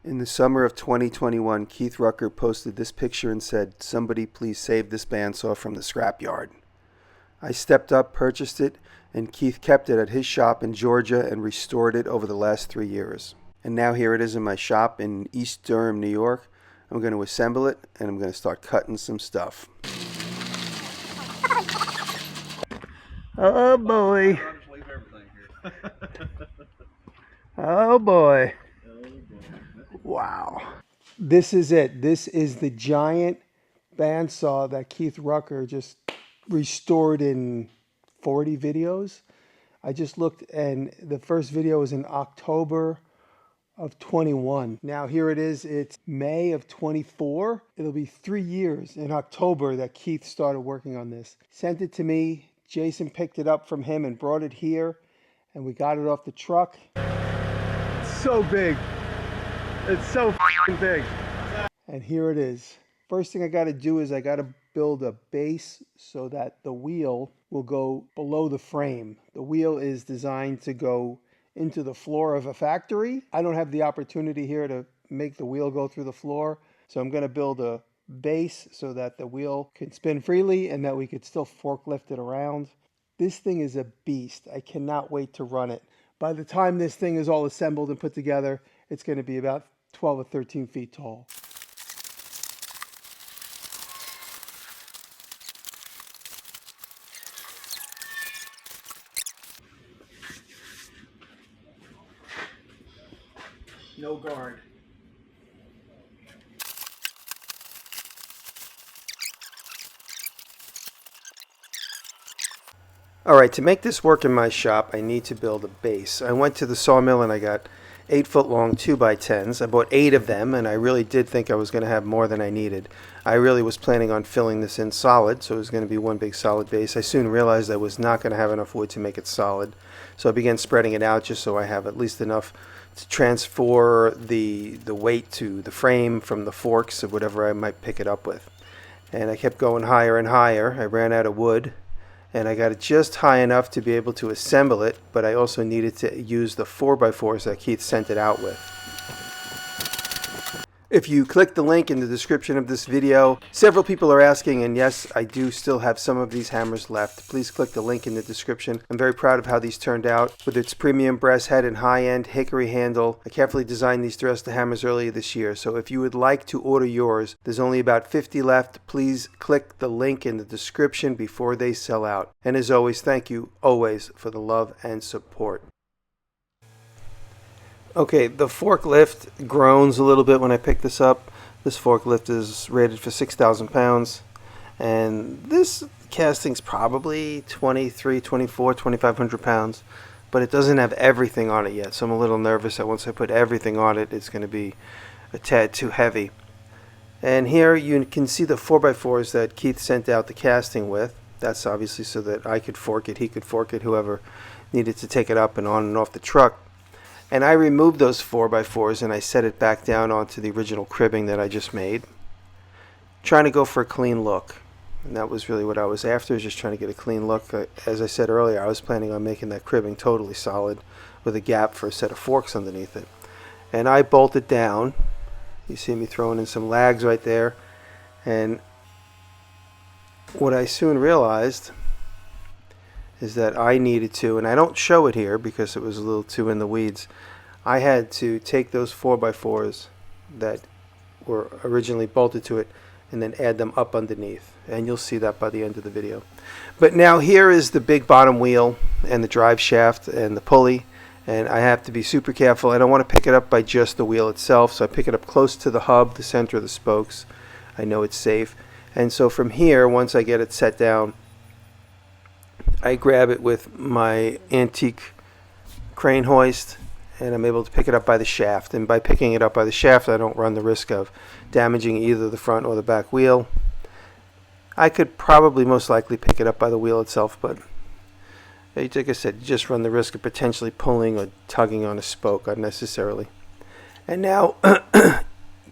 In the summer of 2021, Keith Rucker posted this picture and said, "Somebody please save this bandsaw from the scrapyard." I stepped up, purchased it, and Keith kept it at his shop in Georgia and restored it over the last 3 years. And now here it is in my shop in East Durham, New York. I'm going to assemble it, and I'm going to start cutting some stuff. Oh boy. Oh boy. Wow. This is it. This is the giant bandsaw that Keith Rucker just restored in 40 videos. I just looked, and the first video was in October of 21. Now here it is. It's May of 24. It'll be 3 years in October that Keith started working on this. Sent it to me. Jason picked it up from him and brought it here, and we got it off the truck. It's so big. It's so f***ing big. And here it is. First thing I got to do is I got to build a base so that the wheel will go below the frame. The wheel is designed to go into the floor of a factory. I don't have the opportunity here to make the wheel go through the floor, so I'm going to build a base so that the wheel can spin freely and that we could still forklift it around. This thing is a beast. I cannot wait to run it. By the time this thing is all assembled and put together, it's going to be about 12 or 13 feet tall. No guard. Alright, to make this work in my shop, I need to build a base. I went to the sawmill and I got 8-foot long 2x10s. I bought 8 of them, and I really did think I was going to have more than I needed. I really was planning on filling this in solid, so it was going to be one big solid base. I soon realized I was not going to have enough wood to make it solid, so I began spreading it out just so I have at least enough to transfer the weight to the frame from the forks of whatever I might pick it up with. And I kept going higher and higher. I ran out of wood, and I got it just high enough to be able to assemble it, but I also needed to use the 4x4s that Keith sent it out with. If you click the link in the description of this video, several people are asking, and yes, I do still have some of these hammers left. Please click the link in the description. I'm very proud of how these turned out. With its premium brass head and high-end hickory handle, I carefully designed these Thrust hammers earlier this year, so if you would like to order yours, there's only about 50 left. Please click the link in the description before they sell out. And as always, thank you always for the love and support. Okay, the forklift groans a little bit when I pick this up. This forklift is rated for 6,000 pounds, and this casting's probably 23, 24, 2,500 pounds, but it doesn't have everything on it yet, so I'm a little nervous that once I put everything on it, it's going to be a tad too heavy. And here you can see the 4x4s that Keith sent out the casting with. That's obviously so that I could fork it, he could fork it, whoever needed to take it up and on and off the truck. And I removed those 4x4s and I set it back down onto the original cribbing that I just made, trying to go for a clean look. And that was really what I was after, just trying to get a clean look. As I said earlier, I was planning on making that cribbing totally solid with a gap for a set of forks underneath it. And I bolted down. You see me throwing in some lags right there. And what I soon realized is that I needed to, and I don't show it here because it was a little too in the weeds, I had to take those 4x4s that were originally bolted to it and then add them up underneath, and you'll see that by the end of the video. But now here is the big bottom wheel and the drive shaft and the pulley, and I have to be super careful. I don't want to pick it up by just the wheel itself, so I pick it up close to the hub, the center of the spokes. I know it's safe. And so from here, once I get it set down, I grab it with my antique crane hoist, and I'm able to pick it up by the shaft. And by picking it up by the shaft, I don't run the risk of damaging either the front or the back wheel. I could probably most likely pick it up by the wheel itself, but like I said, you just run the risk of potentially pulling or tugging on a spoke unnecessarily. And now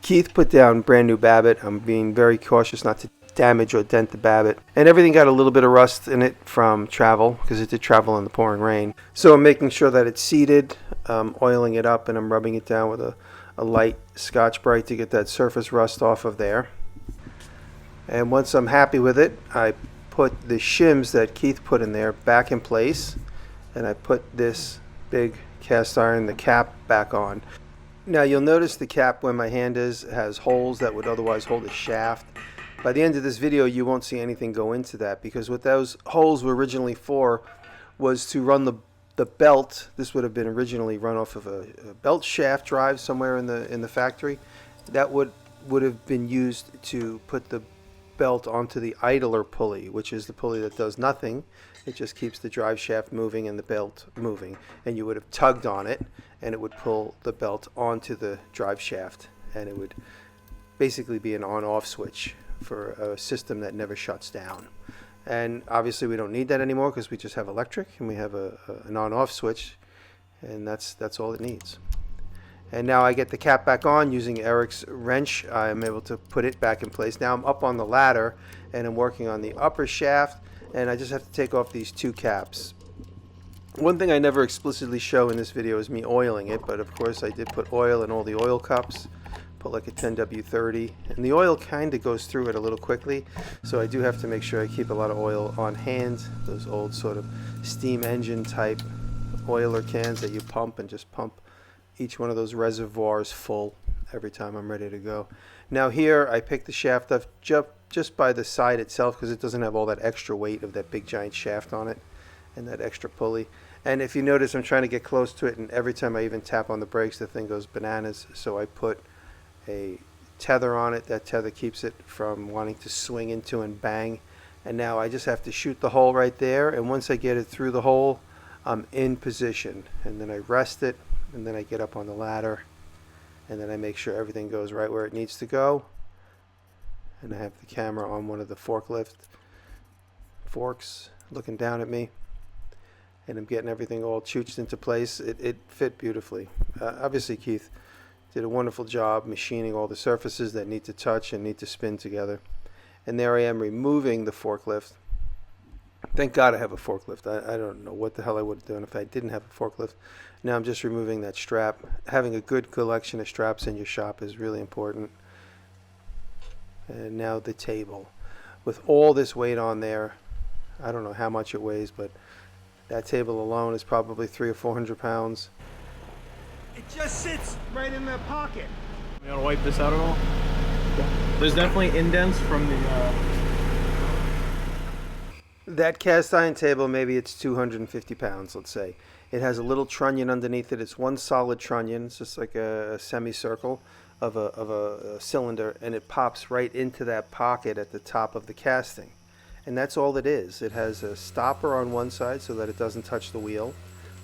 Keith put down brand new Babbitt. I'm being very cautious not to damage or dent the babbitt. And everything got a little bit of rust in it from travel, because it did travel in the pouring rain. So I'm making sure that it's seated, oiling it up, and I'm rubbing it down with a light Scotch-Brite to get that surface rust off of there. And once I'm happy with it, I put the shims that Keith put in there back in place, and I put this big cast iron, the cap, back on. Now you'll notice the cap where my hand is has holes that would otherwise hold a shaft. By the end of this video you won't see anything go into that, because what those holes were originally for was to run the belt. This would have been originally run off of a belt shaft drive somewhere in the factory. That would have been used to put the belt onto the idler pulley, which is the pulley that does nothing. It just keeps the drive shaft moving and the belt moving, and you would have tugged on it and it would pull the belt onto the drive shaft, and it would basically be an on-off switch for a system that never shuts down. And obviously we don't need that anymore, because we just have electric and we have an on-off switch, and that's all it needs. And now I get the cap back on using Eric's wrench. I'm able to put it back in place. Now I'm up on the ladder and I'm working on the upper shaft, and I just have to take off these two caps. One thing I never explicitly show in this video is me oiling it, but of course I did put oil in all the oil cups. Put like a 10W30, and the oil kind of goes through it a little quickly, so I do have to make sure I keep a lot of oil on hand. Those old sort of steam engine type oiler cans that you pump, and just pump each one of those reservoirs full every time I'm ready to go. Now here I pick the shaft up just by the side itself, because it doesn't have all that extra weight of that big giant shaft on it and that extra pulley. And if you notice, I'm trying to get close to it, and every time I even tap on the brakes the thing goes bananas. So I put a tether on it. That tether keeps it from wanting to swing into and bang. And now I just have to shoot the hole right there, and once I get it through the hole, I'm in position, and then I rest it, and then I get up on the ladder, and then I make sure everything goes right where it needs to go. And I have the camera on one of the forklift forks looking down at me, and I'm getting everything all chooched into place. It fit beautifully. Obviously Keith did a wonderful job machining all the surfaces that need to touch and need to spin together. And there I am removing the forklift. Thank God I have a forklift. I don't know what the hell I would have done if I didn't have a forklift. Now I'm just removing that strap. Having a good collection of straps in your shop is really important. And now the table. With all this weight on there, I don't know how much it weighs, but that table alone is probably 300 or 400 pounds. It just sits right in the pocket. You want to wipe this out at all? Yeah. There's definitely indents from the... That cast iron table, maybe it's 250 pounds, let's say. It has a little trunnion underneath it. It's one solid trunnion. It's just like a semicircle of a cylinder, and it pops right into that pocket at the top of the casting. And that's all it is. It has a stopper on one side so that it doesn't touch the wheel,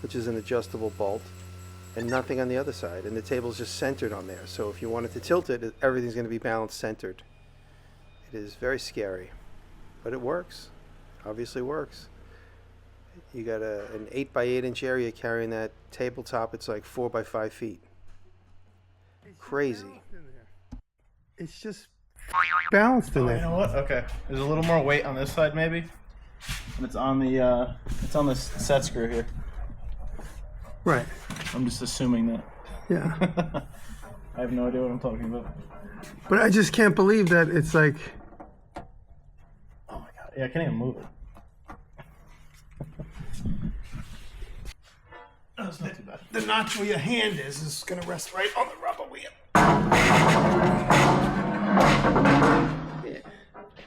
which is an adjustable bolt, and nothing on the other side. And the table's just centered on there. So if you wanted to tilt it, everything's going to be balanced centered. It is very scary, but it works. Obviously works. You got an 8 by 8 inch area carrying that tabletop. It's like 4 by 5 feet. Crazy. It's just balanced in there. You know what? Okay. There's a little more weight on this side, maybe. And it's on the set screw here. Right. I'm just assuming that. Yeah. I have no idea what I'm talking about. But I just can't believe that it's like... Oh my god. Yeah, I can't even move it. That's not too bad. The notch where your hand is going to rest right on the rubber wheel. Yeah.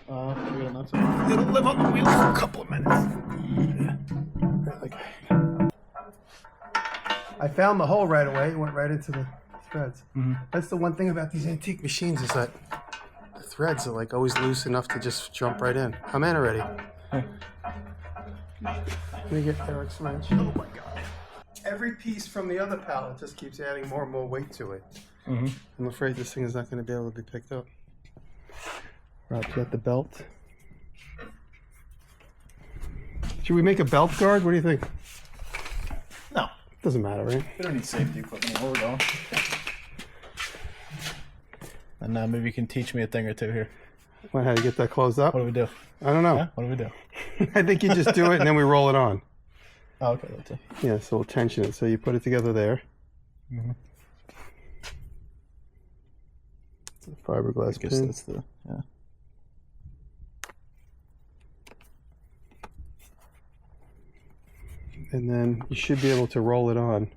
On that side. It'll live on the wheel for a couple of minutes. Yeah. I found the hole right away. It went right into the threads. Mm-hmm. That's the one thing about these antique machines, is that the threads are like always loose enough to just jump right in. I'm in already. Let me get Eric's wrench. Oh my god. Every piece from the other pallet just keeps adding more and more weight to it. Mm-hmm. I'm afraid this thing is not going to be able to be picked up. Right, got the belt. Should we make a belt guard? What do you think? No. Doesn't matter, right? We don't need safety equipment where we're going. And maybe you can teach me a thing or two here. Want how to get that closed up? What do we do? I don't know. Huh? What do we do? I think you just do it and then we roll it on. Oh, okay. That's it. Yeah, so we'll tension it. So you put it together there. Mm-hmm. Fiberglass I guess pin. that's the, yeah. And then you should be able to roll it on.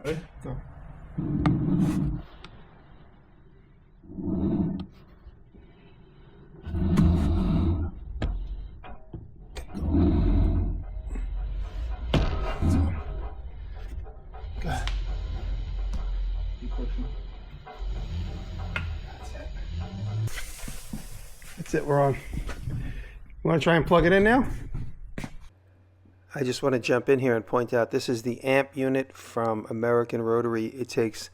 Ready? Go. That's it, we're on. You want to try and plug it in now? I just want to jump in here and point out this is the amp unit from American Rotary. It takes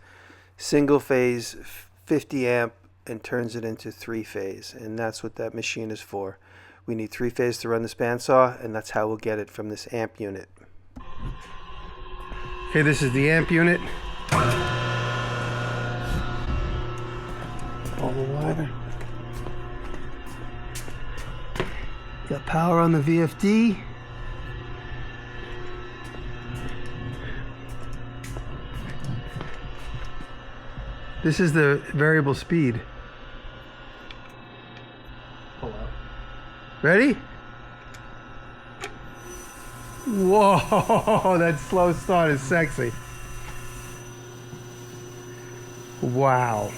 single phase 50 amp and turns it into 3-phase, and that's what that machine is for. We need 3-phase to run this bandsaw, and that's how we'll get it from this amp unit. Okay, this is the amp unit. All the wider. Got power on the VFD. This is the variable speed. Pull out. Ready? Whoa, that slow start is sexy. Wow.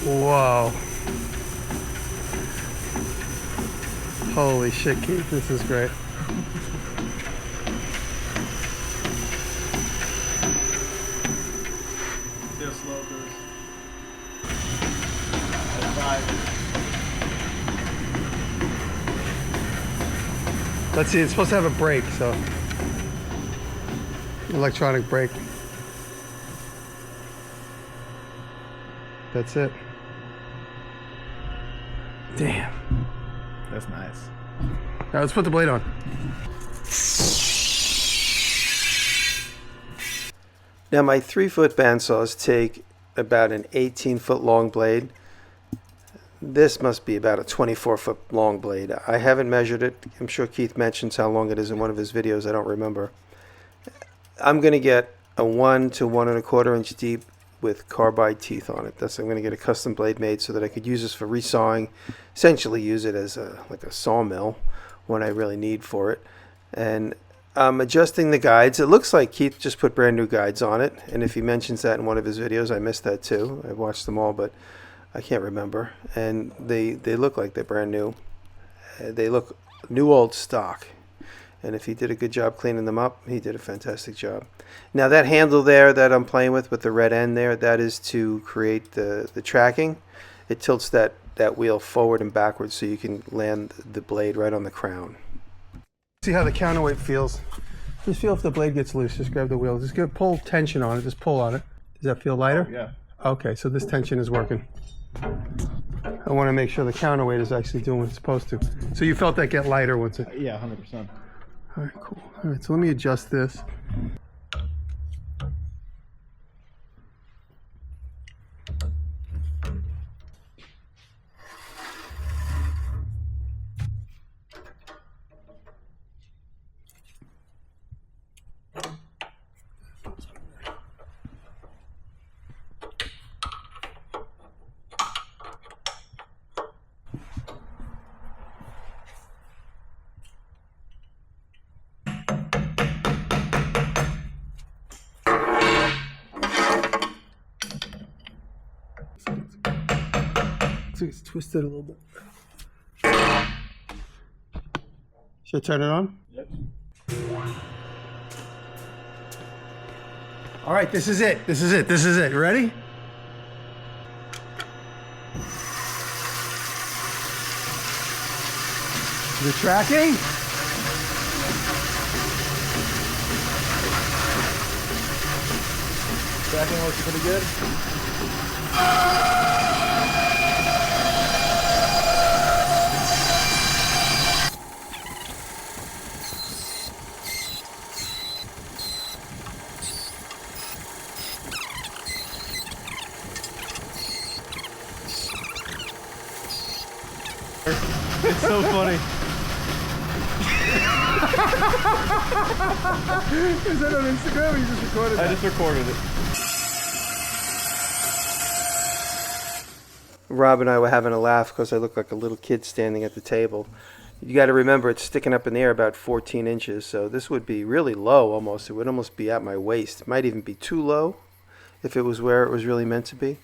Whoa. Holy shit, Keith, this is great. See how slow it goes. At 5. Let's see, it's supposed to have a brake, so. Electronic brake. That's it. Damn. That's nice. All right, let's put the blade on. Now my 3-foot bandsaws take about an 18-foot long blade. This must be about a 24-foot long blade. I haven't measured it. I'm sure Keith mentions how long it is in one of his videos. I don't remember. I'm going to get a 1 to 1 1/4 inch deep with carbide teeth on it. I'm going to get a custom blade made so that I could use this for resawing. Essentially use it as like a sawmill when I really need for it. And I'm adjusting the guides. It looks like Keith just put brand new guides on it. And if he mentions that in one of his videos, I missed that too. I watched them all, but I can't remember. And they look like they're brand new. They look new old stock. And if he did a good job cleaning them up, he did a fantastic job. Now that handle there that I'm playing with the red end there, that is to create the tracking. It tilts that wheel forward and backwards so you can land the blade right on the crown. See how the counterweight feels. Just feel if the blade gets loose. Just grab the wheel. Just pull tension on it. Just pull on it. Does that feel lighter? Oh, yeah. Okay, so this tension is working. I want to make sure the counterweight is actually doing what it's supposed to. So you felt that get lighter once it... Yeah, 100%. All right, cool. All right, so let me adjust this. It's twisted a little bit. Should I turn it on? Yep. All right, this is it. This is it. This is it. Ready? The tracking? Tracking looks pretty good. It's so funny. Is that on Instagram or you just recorded that? I just recorded it. Rob and I were having a laugh because I look like a little kid standing at the table. You got to remember it's sticking up in the air about 14 inches, so this would be really low almost. It would almost be at my waist. It might even be too low if it was where it was really meant to be.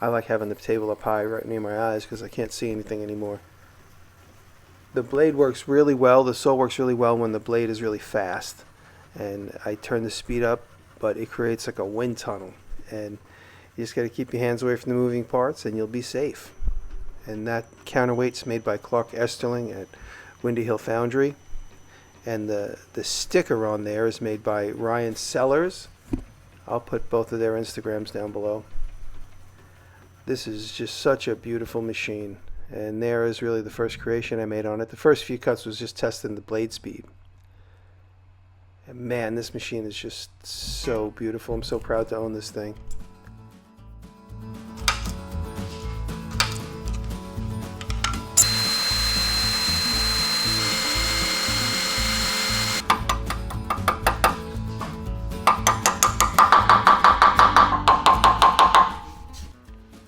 I like having the table up high right near my eyes because I can't see anything anymore. The blade works really well. The saw works really well when the blade is really fast. And I turn the speed up, but it creates like a wind tunnel. And you just got to keep your hands away from the moving parts and you'll be safe. And that counterweight's made by Clark Esterling at Windy Hill Foundry. And the sticker on there is made by Ryan Sellers. I'll put both of their Instagrams down below. This is just such a beautiful machine. And there is really the first creation I made on it. The first few cuts was just testing the blade speed. And man, this machine is just so beautiful. I'm so proud to own this thing.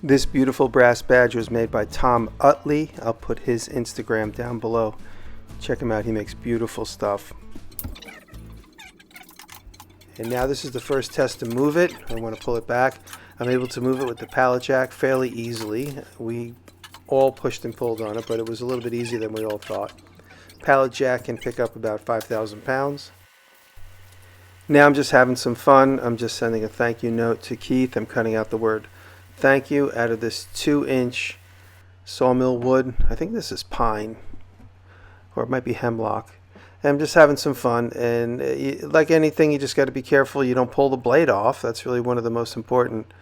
This beautiful brass badge was made by Tom Utly. I'll put his Instagram down below. Check him out, he makes beautiful stuff. And now this is the first test to move it. I want to pull it back. I'm able to move it with the pallet jack fairly easily. We all pushed and pulled on it, but it was a little bit easier than we all thought. Pallet jack can pick up about 5,000 pounds. Now I'm just having some fun. I'm just sending a thank you note to Keith. I'm cutting out the word thank you out of this 2-inch sawmill wood. I think this is pine, or it might be hemlock. And I'm just having some fun, and like anything, you just got to be careful you don't pull the blade off. That's really one of the most important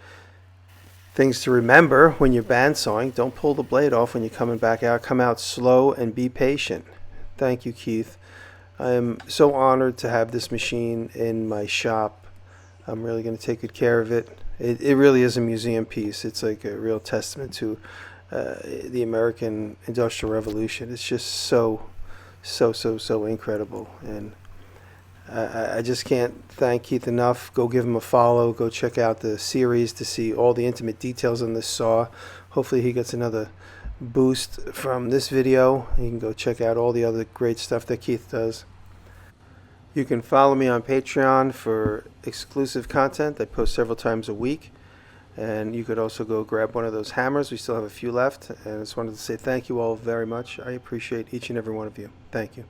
things to remember when you're bandsawing. Don't pull the blade off when you're coming back out. Come out slow and be patient. Thank you, Keith. I am so honored to have this machine in my shop. I'm really going to take good care of it. It really is a museum piece. It's like a real testament to the American Industrial Revolution. It's just so incredible. And I just can't thank Keith enough. Go give him a follow. Go check out the series to see all the intimate details on this saw. Hopefully he gets another boost from this video. You can go check out all the other great stuff that Keith does. You can follow me on Patreon for exclusive content. I post several times a week. And you could also go grab one of those hammers. We still have a few left. And I just wanted to say thank you all very much. I appreciate each and every one of you. Thank you.